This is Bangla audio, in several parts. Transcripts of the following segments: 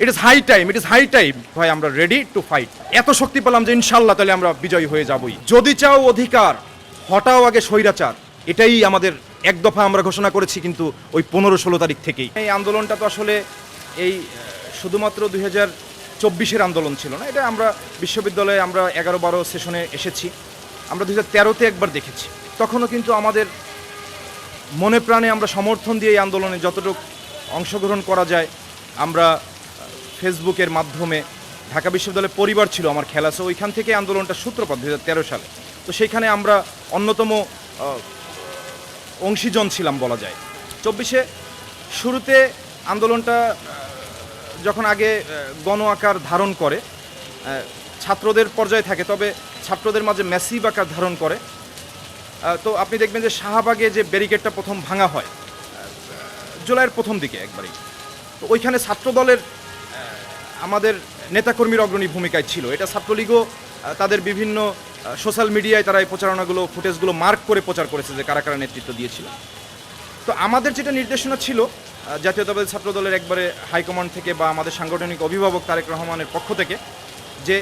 ইট ইজ হাই টাইম ভাই, আমরা রেডি টু ফাইট। এত শক্তি পেলাম যে ইনশাল্লাহ তাহলে আমরা বিজয়ী হয়ে যাবই। যদি চাও অধিকার, হটাও আগে স্বৈরাচার, এটাই আমাদের এক দফা আমরা ঘোষণা করেছি, কিন্তু ওই 15-16 তারিখ থেকেই। এই আন্দোলনটা তো আসলে এই শুধুমাত্র 2024-এর আন্দোলন ছিল না, এটা আমরা বিশ্ববিদ্যালয়ে আমরা 11-12 সেশনে এসেছি, আমরা 2013-তে একবার দেখেছি। তখনও কিন্তু আমাদের মনে প্রাণে আমরা সমর্থন দিয়ে এই আন্দোলনে যতটুকু অংশগ্রহণ করা যায়, আমরা ফেসবুকের মাধ্যমে, ঢাকা বিশ্ববিদ্যালয়ের পরিবার ছিল আমার খেলা, সো ওইখান থেকে আন্দোলনটা সূত্রপাত 2013 সালে। তো সেইখানে আমরা অন্যতম অংশীজন ছিলাম বলা যায়। 24-এ শুরুতে আন্দোলনটা যখন আগে গণ আকার ধারণ করে, ছাত্রদের পর্যায়ে থাকে, তবে ছাত্রদের মাঝে ম্যাসিভ আকার ধারণ করে। তো আপনি দেখবেন যে শাহবাগে যে ব্যারিকেডটা প্রথম ভাঙা হয় জুলাইয়ের প্রথম দিকে একবারেই, তো ওইখানে ছাত্রদলের আমাদের নেতাকর্মীর অগ্রণী ভূমিকায় ছিল। এটা ছাত্রলীগও তাদের বিভিন্ন সোশ্যাল মিডিয়ায় তারা এই প্রচারণাগুলো, ফুটেজগুলো মার্ক করে প্রচার করেছে যে কারা কারা নেতৃত্ব দিয়েছিল। তো আমাদের যেটা নির্দেশনা ছিল জাতীয়তাবাদী ছাত্রদলের একবারে হাইকমান্ড থেকে বা আমাদের সাংগঠনিক অভিভাবক তারেক রহমানের পক্ষ থেকে, যে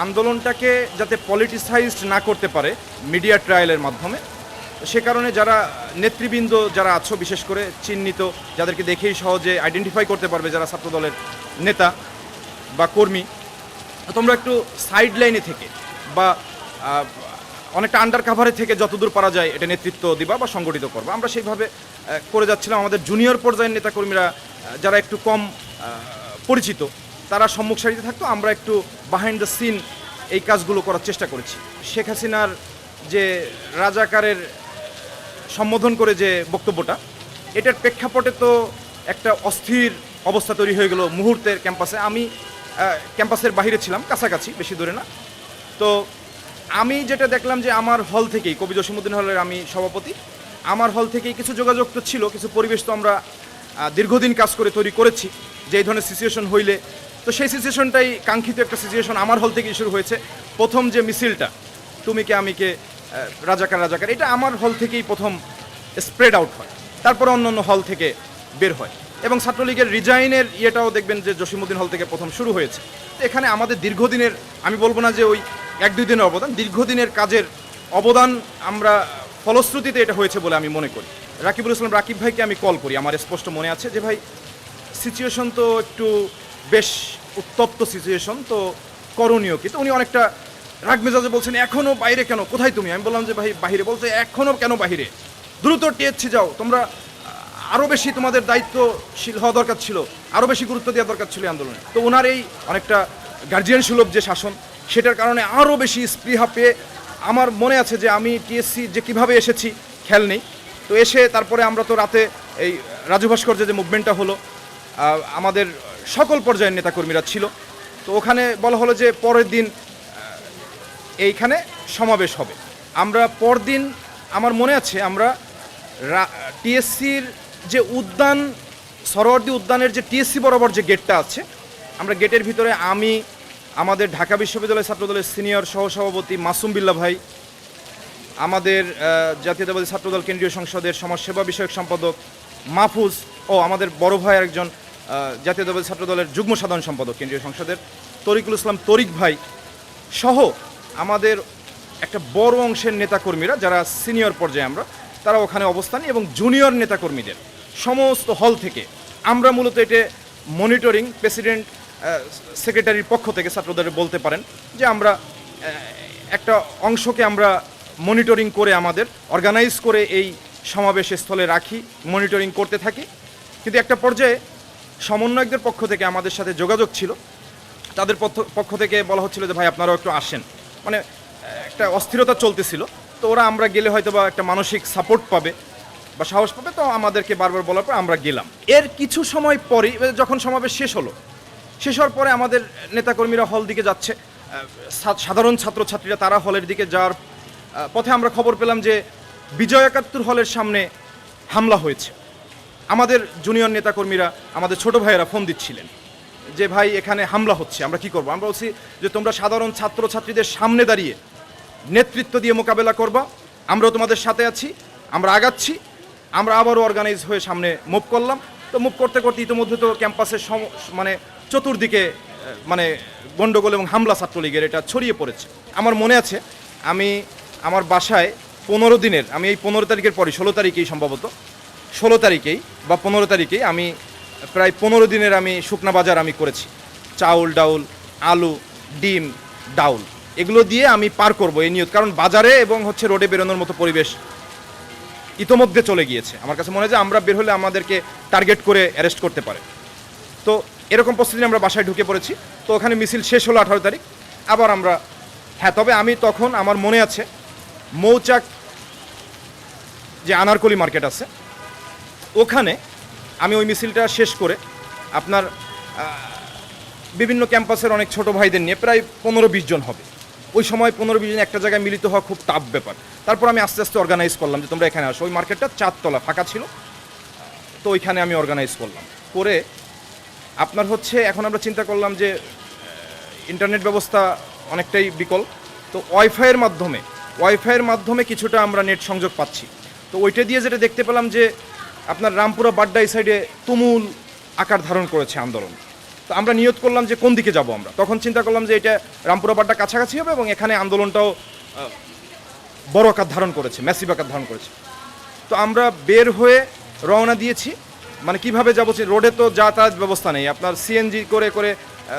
আন্দোলনটাকে যাতে পলিটিসাইজড না করতে পারে মিডিয়া ট্রায়ালের মাধ্যমে, সে কারণে যারা নেতৃবৃন্দ যারা আছো, বিশেষ করে চিহ্নিত, যাদেরকে দেখেই সহজে আইডেন্টিফাই করতে পারবে যারা ছাত্রদলের নেতা বা কর্মী, তোমরা একটু সাইড লাইনে থেকে বা অনেকটা আন্ডার কাভারে থেকে যতদূর পারা যায় এটা নেতৃত্ব দিবা বা সংগঠিত করবা। আমরা সেইভাবে করে যাচ্ছিলাম। আমাদের জুনিয়র পর্যায়ের নেতাকর্মীরা যারা একটু কম পরিচিত, তারা সম্মুখ সারিতে থাকতো, আমরা একটু বিহাইন্ড দ্য সিন এই কাজগুলো করার চেষ্টা করেছি। শেখ হাসিনার যে রাজাকারের সম্বোধন করে যে বক্তব্যটা, এটার প্রেক্ষাপটে তো একটা অস্থির অবস্থা তৈরি হয়ে গেল মুহূর্তের ক্যাম্পাসে। আমি ক্যাম্পাসের বাইরে ছিলাম, কাছাকাছি, বেশি দূরে না। তো আমি যেটা দেখলাম যে আমার হল থেকেই, কবি জসিমউদ্দিন হলের আমি সভাপতি, আমার হল থেকেই কিছু যোগাযোগ তো ছিল, কিছু পরিবেশ তো আমরা দীর্ঘদিন কাজ করে তৈরি করেছি যে এই ধরনের সিচুয়েশন হইলে। তো সেই সিচুয়েশনটাই কাঙ্ক্ষিত একটা সিচুয়েশন আমার হল থেকেই শুরু হয়েছে। প্রথম যে মিছিলটা তুমি কে আমি কে রাজাকার রাজাকার, এটা আমার হল থেকেই প্রথম স্প্রেড আউট হয়, তারপরে অন্য অন্য হল থেকে বের হয়। এবং ছাত্রলীগের রিজাইনের ইয়েটাও দেখবেন যে জসিমউদ্দিন হল থেকে প্রথম শুরু হয়েছে। তো এখানে আমাদের দীর্ঘদিনের, আমি বলবো না যে ওই 1-2 দিনের অবদান, দীর্ঘদিনের কাজের অবদান আমরা ফলশ্রুতিতে এটা হয়েছে বলে আমি মনে করি। রাকিবুল ইসলাম রাকিব ভাইকে আমি কল করি, আমার স্পষ্ট মনে আছে যে ভাই সিচুয়েশন তো একটু বেশ উত্তপ্ত সিচুয়েশন, তো করণীয় কি? তো উনি অনেকটা রাগ মেজাজে বলছেন, এখনও বাইরে কেন, কোথায় তুমি? আমি বললাম যে ভাই বাহিরে। বলছে এখনও কেন বাহিরে, দ্রুত টিএসসি যাও, তোমরা আরও বেশি তোমাদের দায়িত্বশীল হওয়া দরকার ছিল, আরও বেশি গুরুত্ব দেওয়া দরকার ছিল আন্দোলনে। তো ওনার এই অনেকটা গার্জিয়ান সুলভ যে শাসন, সেটার কারণে আরও বেশি স্পৃহা পেয়ে, আমার মনে আছে যে আমি টিএসসি যে কীভাবে এসেছি খেয়াল নেই। তো এসে তারপরে আমরা তো রাতে এই রাজু ভাস্কর্যে যে মুভমেন্টটা হলো, আমাদের সকল পর্যায়ের নেতাকর্মীরা ছিল। তো ওখানে বলা হলো যে পরের দিন এইখানে সমাবেশ হবে। আমরা পরদিন, আমার মনে আছে, আমরা টিএসসির যে উদ্যান, সরোয়ার্দী উদ্যানের যে টিএসসি বরাবর যে গেটটা আছে, আমরা গেটের ভিতরে আমি, আমাদের ঢাকা বিশ্ববিদ্যালয় ছাত্রদলের সিনিয়র সহসভাপতি মাসুম বিল্লাহ ভাই, আমাদের জাতীয়তাবাদী ছাত্রদল কেন্দ্রীয় সংসদের সমাজসেবা বিষয়ক সম্পাদক মাহফুজ, ও আমাদের বড় ভাই একজন জাতীয়তাবাদী ছাত্রদলের যুগ্ম সাধারণ সম্পাদক কেন্দ্রীয় সংসদের তরিকুল ইসলাম তরিক ভাই সহ আমাদের একটা বড় অংশের নেতাকর্মীরা যারা সিনিয়র পর্যায়ে, আমরা তারা ওখানে অবস্থান, এবং জুনিয়র নেতাকর্মীদের সমস্ত হল থেকে আমরা মূলত এটা মনিটরিং, প্রেসিডেন্ট সেক্রেটারির পক্ষ থেকে ছাত্রদের বলতে পারেন যে আমরা একটা অংশকে আমরা মনিটরিং করে, আমাদের অর্গানাইজ করে এই সমাবেশ স্থলে রাখি, মনিটরিং করতে থাকি। কিন্তু একটা পর্যায়ে সমন্বয়কদের পক্ষ থেকে আমাদের সাথে যোগাযোগ ছিল, তাদের পক্ষ থেকে বলা হচ্ছিল যে ভাই আপনারাও একটু আসেন, মানে একটা অস্থিরতা চলতেছিল। তো ওরা আমরা গেলে হয়তো বা একটা মানসিক সাপোর্ট পাবে বা সাহস পাবে, তো আমাদেরকে বারবার বলার পর আমরা গেলাম। এর কিছু সময় পরেই যখন সমাবেশ শেষ হলো, শেষ হওয়ার পরে আমাদের নেতাকর্মীরা হল দিকে যাচ্ছে, সাধারণ ছাত্রছাত্রীরা তারা হলের দিকে যাওয়ার পথে আমরা খবর পেলাম যে বিজয় একাত্তর হলের সামনে হামলা হয়েছে। আমাদের জুনিয়র নেতাকর্মীরা, আমাদের ছোট ভাইয়েরা ফোন দিচ্ছিলেন যে ভাই এখানে হামলা হচ্ছে, আমরা কি করব? আমরা বলছি যে তোমরা সাধারণ ছাত্রছাত্রীদের সামনে দাঁড়িয়ে নেতৃত্ব দিয়ে মোকাবেলা করবা, আমরাও তোমাদের সাথে আছি, আমরা আগাচ্ছি। আমরা আবারও অর্গানাইজ হয়ে সামনে মুভ করলাম। তো মুভ করতে করতে ইতিমধ্যে তো ক্যাম্পাসের মানে চতুর্দিকে মানে গন্ডগোল এবং হামলা ছাত্রলীগের এটা ছড়িয়ে পড়েছে। আমার মনে আছে আমি আমার বাসায় 15 দিনের, আমি এই 15 তারিখের পরে 16 তারিখেই সম্ভবত 16 তারিখেই বা 15 তারিখেই আমি প্রায় 15 দিনের আমি শুকনা বাজার আমি করেছি। চাউল ডাউল, আলু, ডিম, ডাউল এগুলো দিয়ে আমি পার করব এই নিয়ত, কারণ বাজারে এবং হচ্ছে রোডে বেরোনোর মতো পরিবেশ ইতোমধ্যে চলে গিয়েছে। আমার কাছে মনে হয় যে আমরা বের হলে আমাদেরকে টার্গেট করে অ্যারেস্ট করতে পারে। তো এরকম পরিস্থিতি আমরা বাসায় ঢুকে পড়েছি। তো ওখানে মিছিল শেষ হলো 18 তারিখ, আবার আমরা হ্যাঁ, তবে আমি তখন আমার মনে আছে মৌচাক যে আনারকলি মার্কেট আছে ওখানে আমি ওই মিছিলটা শেষ করে আপনার বিভিন্ন ক্যাম্পাসের অনেক ছোট ভাইদের নিয়ে প্রায় 15-20 জন হবে। ওই সময় 15-20 জন একটা জায়গায় মিলিত হওয়া খুব টাফ ব্যাপার। তারপর আমি আস্তে আস্তে অর্গানাইজ করলাম যে তোমরা এখানে আসো। ওই মার্কেটটা 4 তলা ফাঁকা ছিল, তো ওইখানে আমি অর্গানাইজ করলাম করে আপনার হচ্ছে এখন আমরা চিন্তা করলাম যে ইন্টারনেট ব্যবস্থা অনেকটাই বিকল, তো ওয়াইফাইয়ের মাধ্যমে কিছুটা আমরা নেট সংযোগ পাচ্ছি। তো ওইটা দিয়ে যেটা দেখতে পেলাম যে আপনার রামপুরা বাড্ডা এই সাইডে তুমুল আকার ধারণ করেছে আন্দোলন। তো আমরা নিয়ত করলাম যে কোন দিকে যাব আমরা, তখন চিন্তা করলাম যে এটা রামপুরা বাড্ডা কাছাকাছি হবে এবং এখানে আন্দোলনটাও বড় আকার ধারণ করেছে, ম্যাসিভ আকার ধারণ করেছে। তো আমরা বের হয়ে রওনা দিয়েছি। মানে কিভাবে যাবো, রোডে তো যাতায়াত ব্যবস্থা নেই, আপনার সিএনজি করে করে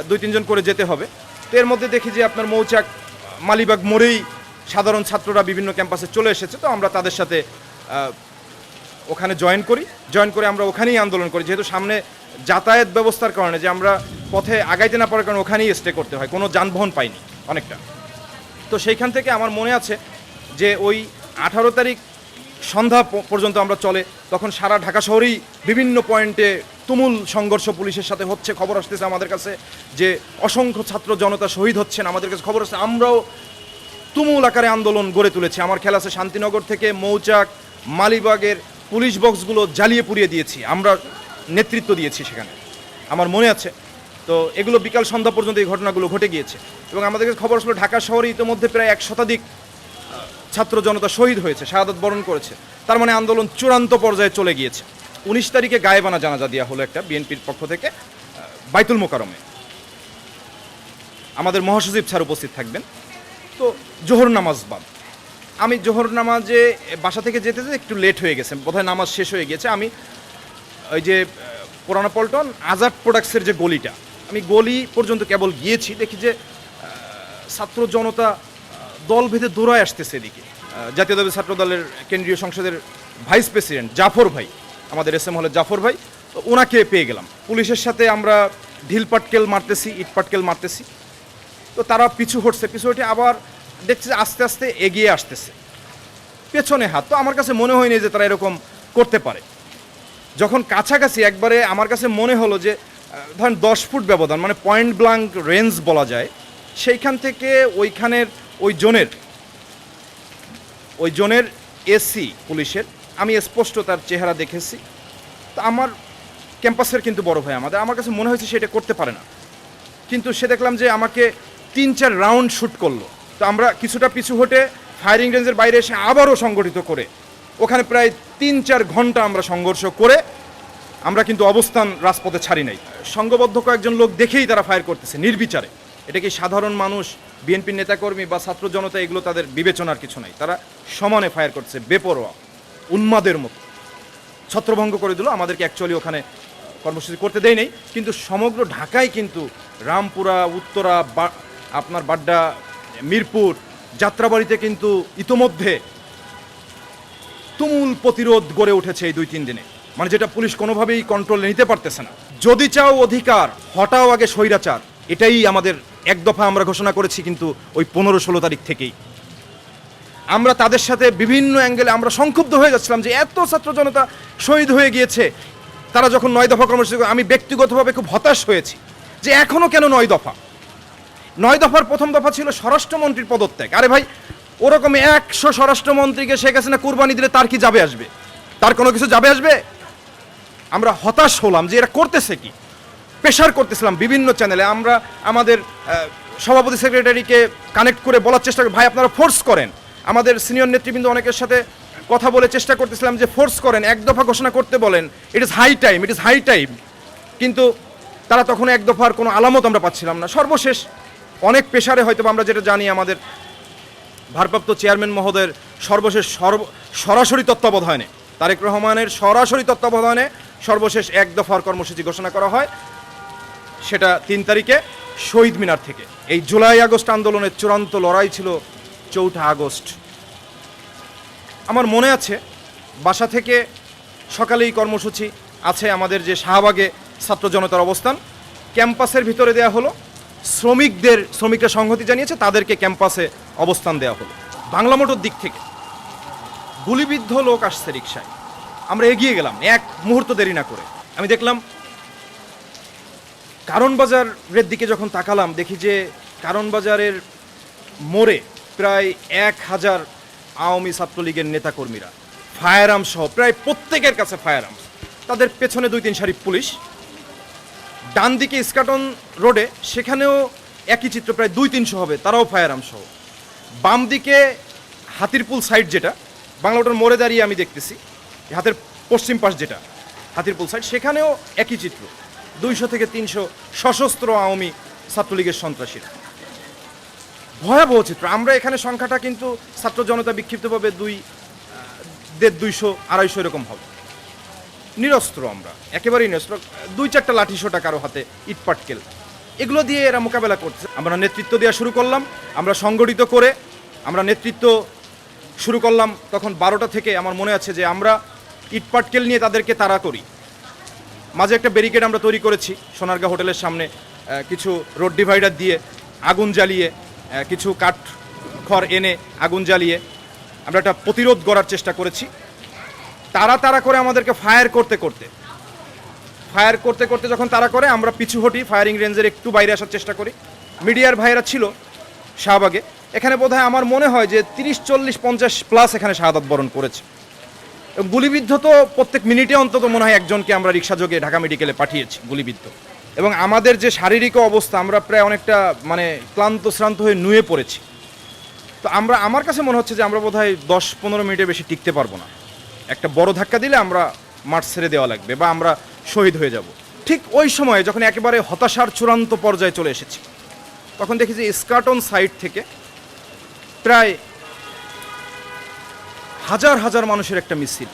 2-3 জন করে যেতে হবে। তো এর মধ্যে দেখি যে আপনার মৌচাক মালিবাগ মোড়েই সাধারণ ছাত্ররা বিভিন্ন ক্যাম্পাসে চলে এসেছে। তো আমরা তাদের সাথে ওখানে জয়েন করে আমরা ওখানেই আন্দোলন করি, যেহেতু সামনে যাতায়াত ব্যবস্থার কারণে যে আমরা পথে আগাইতে না পারার কারণে ওখানেই স্টে করতে হয়, কোনো যানবাহন পাইনি অনেকটা। তো সেইখান থেকে আমার মনে আছে যে ওই 18 তারিখ সন্ধ্যা পর্যন্ত আমরা চলে, তখন সারা ঢাকা শহরেই বিভিন্ন পয়েন্টে তুমুল সংঘর্ষ পুলিশের সাথে হচ্ছে। খবর আসতেছে আমাদের কাছে যে অসংখ্য ছাত্র জনতা শহীদ হচ্ছেন, আমাদের কাছে খবর আসছে। আমরাও তুমুল আকারে আন্দোলন গড়ে তুলেছি। আমার খেয়াল আছে শান্তিনগর থেকে মৌচাক মালিবাগের পুলিশ বক্সগুলো জ্বালিয়ে পুড়িয়ে দিয়েছি, আমরা নেতৃত্ব দিয়েছি সেখানে, আমার মনে আছে। তো এগুলো বিকাল সন্ধ্যা পর্যন্ত এই ঘটনাগুলো ঘটে গিয়েছে এবং আমাদের কাছে খবর আসলো ঢাকা শহরে ইতিমধ্যে প্রায় 1 শতাধিক ছাত্র জনতা শহীদ হয়েছে, শাহাদাত বরণ করেছে। তার মানে আন্দোলন চূড়ান্ত পর্যায়ে চলে গিয়েছে। 19 তারিখে গায়েবানা জানাজা দেওয়া হলো একটা বিএনপির পক্ষ থেকে বাইতুল মোকাররমে। আমাদের মহাসচিব স্যার উপস্থিত থাকবেন। তো জোহর নামাজ বাদ, আমি জোহর নামাজে বাসা থেকে যেতে যেতে একটু লেট হয়ে গেছে, বোধহয় নামাজ শেষ হয়ে গেছে। আমি ওই যে পুরানা পল্টন আজাদ প্রোডাক্টসের যে গলিটা, আমি গলি পর্যন্ত কেবল গিয়েছি, দেখি যে ছাত্র জনতা দল ভেদে দৌড়ায় আসতেছে এদিকে। জাতীয়তাবাদী ছাত্র দলের কেন্দ্রীয় সংসদের ভাইস প্রেসিডেন্ট জাফর ভাই, আমাদের এস এম হলের জাফর ভাই, ওনাকে পেয়ে গেলাম। পুলিশের সাথে আমরা ঢিল পাটকেল মারতেছি, ইট পাটকেল মারতেছি। তো তারা পিছু হটে আবার দেখছি যে আস্তে আস্তে এগিয়ে আসতেছে, পেছনে হাত। তো আমার কাছে মনে হয়নি যে তারা এরকম করতে পারে। যখন কাছাকাছি একবারে আমার কাছে মনে হলো যে ধরেন 10 ফুট ব্যবধান, মানে পয়েন্ট ব্লাঙ্ক রেঞ্জ বলা যায়, সেইখান থেকে ওইখানের ওই জোনের এসি পুলিশের আমি স্পষ্ট তার চেহারা দেখেছি। তো আমার ক্যাম্পাসের কিন্তু বড় ভাই আমার কাছে মনে হয়েছে সেটা করতে পারে না, কিন্তু সে দেখলাম যে আমাকে 3-4 রাউন্ড শ্যুট করলো। তো আমরা কিছুটা পিছু হটে ফায়ারিং রেঞ্জের বাইরে এসে আবারও সংগঠিত করে ওখানে প্রায় 3-4 ঘন্টা আমরা সংঘর্ষ করে আমরা কিন্তু অবস্থান রাজপথে ছাড়ি নাই। সংঘবদ্ধ কয়েকজন লোক দেখেই তারা ফায়ার করতেছে নির্বিচারে। এটা কি সাধারণ মানুষ, বিএনপির নেতাকর্মী বা ছাত্র জনতা, এগুলো তাদের বিবেচনার কিছু নাই, তারা সমানে ফায়ার করছে বেপরোয়া উন্মাদের মতো। ছত্রভঙ্গ করে দিল, আমাদেরকে অ্যাকচুয়ালি ওখানে কর্মসূচি করতে দেয় নেই, কিন্তু সমগ্র ঢাকায় কিন্তু রামপুরা, উত্তরা, আপনার বাড্ডা, মিরপুর, যাত্রাবাড়িতে কিন্তু ইতোমধ্যে তুমুল প্রতিরোধ গড়ে উঠেছে এই 2-3 দিনে, মানে যেটা পুলিশ কোনোভাবেই কন্ট্রোলে নিতে পারতেছে না। যদি চাও অধিকার, হটাও আগে স্বৈরাচার, এটাই আমাদের এক দফা আমরা ঘোষণা করেছি। কিন্তু ওই 15-16 তারিখ থেকেই আমরা তাদের সাথে বিভিন্ন অ্যাঙ্গেলে আমরা সংক্ষুব্ধ হয়ে যাচ্ছিলাম যে এত ছাত্র জনতা শহীদ হয়ে গিয়েছে। তারা যখন 9 দফা কর্মসূচি, আমি ব্যক্তিগতভাবে খুব হতাশ হয়েছি যে এখনও কেন 9 দফা। 9 দফার প্রথম দফা ছিল স্বরাষ্ট্রমন্ত্রীর পদত্যাগ। আরে ভাই, ওরকম 100 স্বরাষ্ট্রমন্ত্রীকে শেখ হাসিনা কুরবানি দিলে তার কি যাবে আসবে? তার কোনো কিছু যাবে আসবে? আমরা হতাশ হলাম যে এরা করতেছে কি। প্রেশার করতেছিলাম বিভিন্ন চ্যানেলে, আমরা আমাদের সভাপতি সেক্রেটারিকে কানেক্ট করে বলার চেষ্টা করি, ভাই আপনারা ফোর্স করেন। আমাদের সিনিয়র নেতৃবৃন্দ অনেকের সাথে কথা বলে চেষ্টা করতেছিলাম যে ফোর্স করেন, এক দফা ঘোষণা করতে বলেন, it is high time, it is high time. কিন্তু তারা তখন এক দফার কোনো আলামত আমরা পাচ্ছিলাম না। সর্বশেষ অনেক পেশারে হয়তো আমরা যেটা জানি, আমাদের ভারপ্রাপ্ত চেয়ারম্যান মহোদয়ের সর্বশেষ সরাসরি তত্ত্বাবধানে, তারেক রহমানের সরাসরি তত্ত্বাবধানে সর্বশেষ এক দফার কর্মসূচি ঘোষণা করা হয়। সেটা 3 তারিখে শহীদ মিনার থেকে। এই জুলাই আগস্ট আন্দোলনের চূড়ান্ত লড়াই ছিল 4 আগস্ট। আমার মনে আছে বাসা থেকে সকালেই কর্মসূচি আছে আমাদের, যে শাহবাগে ছাত্র জনতার অবস্থান, ক্যাম্পাসের ভিতরে দেয়া হলো, শ্রমিকরা সংহতি জানিয়েছে, তাদেরকে ক্যাম্পাসে অবস্থান দেওয়া হলো। বাংলা মোটর দিক থেকে গুলিবিদ্ধ লোক আসছে রিকশায়, আমরা এগিয়ে গেলাম এক মুহূর্ত দেরি না করে। আমি দেখলাম কারণ বাজারের দিকে যখন তাকালাম, দেখি যে কারণ বাজারের মোড়ে প্রায় 1000 আওয়ামী ছাত্রলীগের নেতাকর্মীরা ফায়ার আর্মস সহ, প্রায় প্রত্যেকের কাছে ফায়ার আর্মস, তাদের পেছনে 2-3 সারি পুলিশ। ডান দিকে ইস্কাটন রোডে, সেখানেও একই চিত্র, প্রায় 200-300 হবে, তারাও ফায়ার আর্মস সহ। বাম দিকে হাতিরপুল সাইড, যেটা বাংলাটার মোড়ে দাঁড়িয়ে আমি দেখতেছি, হাতের পশ্চিম পাশ যেটা হাতিরপুল সাইড, সেখানেও একই চিত্র, 200 থেকে 300 সশস্ত্র আওয়ামী ছাত্রলীগের সন্ত্রাসীরা। ভয়াবহ চিত্র। আমরা এখানে সংখ্যাটা কিন্তু ছাত্র জনতা বিক্ষিপ্তভাবে 200-250 এরকম হবে। নিরস্ত্র, আমরা একেবারেই নিরস্ত্র, 2-4টা লাঠি সোটা কারো হাতে, ইটপাটকেল, এগুলো দিয়ে এরা মোকাবেলা করছে। আমরা নেতৃত্ব দেওয়া শুরু করলাম, আমরা সংগঠিত করে আমরা নেতৃত্ব শুরু করলাম। তখন 12টা থেকে আমার মনে আছে যে আমরা ইটপাটকেল নিয়ে তাদেরকে তাড়া করি। মাঝে একটা ব্যারিকেড আমরা তৈরি করেছি সোনারগাঁ হোটেলের সামনে, কিছু রোড ডিভাইডার দিয়ে আগুন জ্বালিয়ে, কিছু কাঠ খড় এনে আগুন জ্বালিয়ে আমরা একটা প্রতিরোধ গড়ার চেষ্টা করেছি। তারা করে আমাদেরকে ফায়ার করতে যখন তারা করে, আমরা পিছু হটি, ফায়ারিং রেঞ্জের একটু বাইরে আসার চেষ্টা করি। মিডিয়ার ভাইয়েরা ছিল শাহবাগে, এখানে বোধহয় আমার মনে হয় যে 30-40-50+ এখানে শাহাদাত বরণ করেছে। গুলিবিদ্ধ তো প্রত্যেক মিনিটে অন্তত মনে হয় একজনকে আমরা রিক্সা যোগে ঢাকা মেডিকেলে পাঠিয়েছি গুলিবিদ্ধ। এবং আমাদের যে শারীরিক অবস্থা, আমরা প্রায় অনেকটা ক্লান্ত শ্রান্ত হয়ে নুয়ে পড়েছি। তো আমার কাছে মনে হচ্ছে যে আমরা বোধহয় 10-15 মিনিটের বেশি টিকতে পারবো না। একটা বড় ধাক্কা দিলে আমরা মাঠ ছেড়ে দেওয়া লাগবে বা আমরা শহীদ হয়ে যাব। ঠিক ওই সময়ে যখন একেবারে হতাশার চূড়ান্ত পর্যায়ে চলে এসেছি, তখন দেখি যে ইস্কাটন সাইড থেকে প্রায় হাজার মানুষের একটা মিছিল।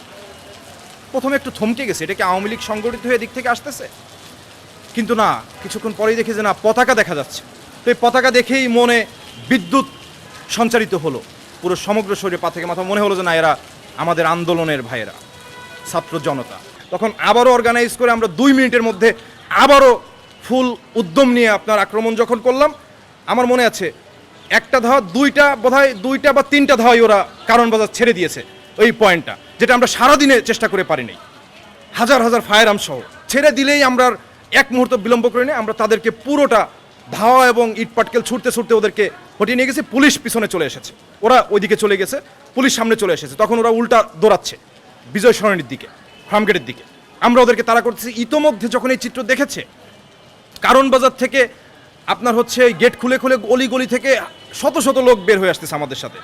প্রথমে একটু থমকে গেছে, এটা কি আওয়ামী লীগ সংগঠিত হয়ে এদিক থেকে আসতেছে? কিন্তু না, কিছুক্ষণ পরেই দেখি যে না, পতাকা দেখা যাচ্ছে। তো এই পতাকা দেখেই মনে বিদ্যুৎ সঞ্চারিত হলো, পুরো সমগ্র শরীরে পা থেকে মাথা। মনে হলো যে না, এরা আমাদের আন্দোলনের ভাইয়েরা, ছাত্র জনতা। তখন আবারও অর্গানাইজ করে আমরা 2 মিনিটের মধ্যে আবারও ফুল উদ্যম নিয়ে আপনার আক্রমণ যখন করলাম, আমার মনে আছে একটা ধাওয়া, বোধহয় 2টা বা 3টা ধাওয়াই ওরা কারণ বাজার ছেড়ে দিয়েছে, ওই পয়েন্টটা যেটা আমরা সারাদিনে চেষ্টা করে পারিনি। হাজার ফায়ার আর্ম সহ ছেড়ে দিলেই আমরা এক মুহূর্ত বিলম্ব করে নিয়ে আমরা তাদেরকে পুরোটা ধাওয়া এবং ইটপাটকেল ছুটতে ওদেরকে হটিয়ে নিয়ে গেছে। পুলিশ পিছনে চলে এসেছে, ওরা ওইদিকে চলে গেছে, পুলিশ সামনে চলে এসেছে। তখন ওরা উল্টা দৌড়াচ্ছে বিজয় সরণির দিকে, ফার্মগেটের দিকে। আমরা ওদেরকে তাড়া করতেছি। ইতোমধ্যে যখন এই চিত্র দেখেছে, কারণ বাজার থেকে আপনার হচ্ছে গেট খুলে গলি থেকে শত লোক বের হয়ে আসতেছে আমাদের সাথে,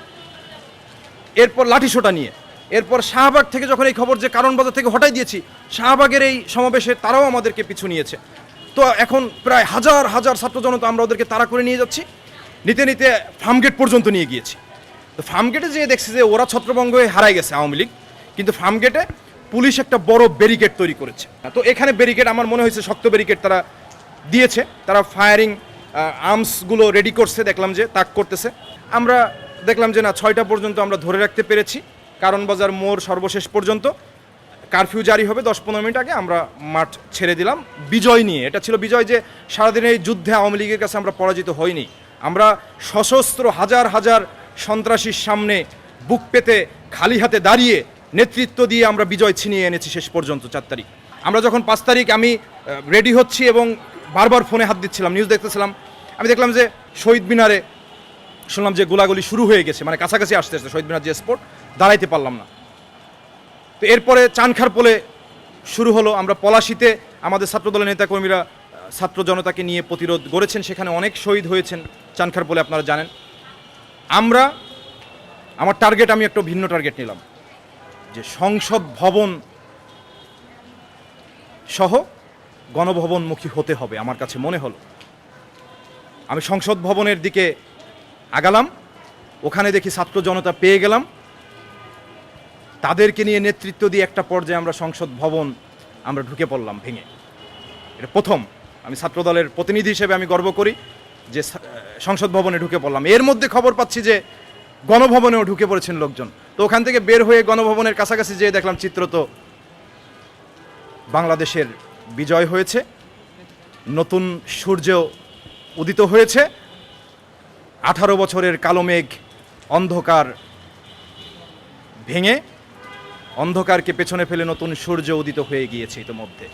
এরপর লাঠি সোটা নিয়ে। এরপর শাহবাগ থেকে যখন এই খবর যে কারণ বাজার থেকে হটাই দিয়েছি, শাহবাগের এই সমাবেশে তারাও আমাদেরকে পিছু নিয়েছে। তো এখন প্রায় হাজার ছাত্র জনতা আমরা ওদেরকে তাড়া করে নিয়ে যাচ্ছি, নিতে ফার্মগেট পর্যন্ত নিয়ে গিয়েছি। তো ফার্মগেটে যেয়ে দেখছি যে ওরা ছত্রভঙ্গ হয়ে হারাই গেছে আওয়ামী লীগ, কিন্তু ফার্মগেটে পুলিশ একটা বড় ব্যারিকেড তৈরি করেছে। তো এখানে ব্যারিকেড আমার মনে হয়েছে শক্ত ব্যারিকেড তারা দিয়েছে, তারা ফায়ারিং আর্মসগুলো রেডি করছে, দেখলাম যে তাক করতেছে। আমরা দেখলাম যে না, 6টা পর্যন্ত আমরা ধরে রাখতে পেরেছি কারণ বাজার মোড় সর্বশেষ পর্যন্ত। কারফিউ জারি হবে 10-15 মিনিট আগে আমরা মাঠ ছেড়ে দিলাম বিজয় নিয়ে। এটা ছিল বিজয় যে সারাদিনের এই যুদ্ধে আওয়ামী লীগের কাছে আমরা পরাজিত হইনি। আমরা সশস্ত্র হাজার সন্ত্রাসীর সামনে বুক পেতে খালি হাতে দাঁড়িয়ে নেতৃত্ব দিয়ে আমরা বিজয় ছিনিয়ে এনেছি শেষ পর্যন্ত। 4 তারিখ আমরা যখন 5 তারিখ আমি রেডি হচ্ছি এবং বারবার ফোনে হাত দিচ্ছিলাম, নিউজ দেখতেছিলাম, আমি দেখলাম যে শহীদ মিনারে শুনলাম যে গোলাগুলি শুরু হয়ে গেছে, মানে কাছাকাছি আসতেছে শহীদ মিনার যে স্পট, দাঁড়াইতে পারলাম না। তো এরপরে চানখার পোলে শুরু হলো। আমরা পলাশিতে আমাদের ছাত্রদলের নেতাকর্মীরা ছাত্র জনতাকে নিয়ে প্রতিরোধ গড়েছেন, সেখানে অনেক শহীদ হয়েছেন চানখার পোলে, আপনারা জানেন। আমার টার্গেট, আমি একটা ভিন্ন টার্গেট নিলাম। যে সংসদ ভবন সহ গণভবনমুখী হতে হবে আমার কাছে মনে হলো। আমি সংসদ ভবনের দিকে আগালাম, ওখানে দেখি ছাত্র জনতা পেয়ে গেলাম, তাদেরকে নিয়ে নেতৃত্ব দিয়ে একটা পর্যায়ে আমরা সংসদ ভবন আমরা ঢুকে পড়লাম ভেঙে। এটা প্রথম, আমি ছাত্রদলের প্রতিনিধি হিসেবে আমি গর্ব করি যে সংসদ ভবনে ঢুকে পড়লাম। এর মধ্যে খবর পাচ্ছি যে গণভবনেও ঢুকে পড়েছেন লোকজন। তো ওখান থেকে বের হয়ে গণভবনের কাছাকাছি যেয়ে দেখলাম চিত্র তো বাংলাদেশের বিজয় হয়েছে, নতুন সূর্য উদিত হয়েছে, 18 বছরের কালো মেঘ অন্ধকার ভেঙে অন্ধকারকে পেছনে ফেলে নতুন সূর্য উদিত হয়ে গিয়েছে ইতোমধ্যে।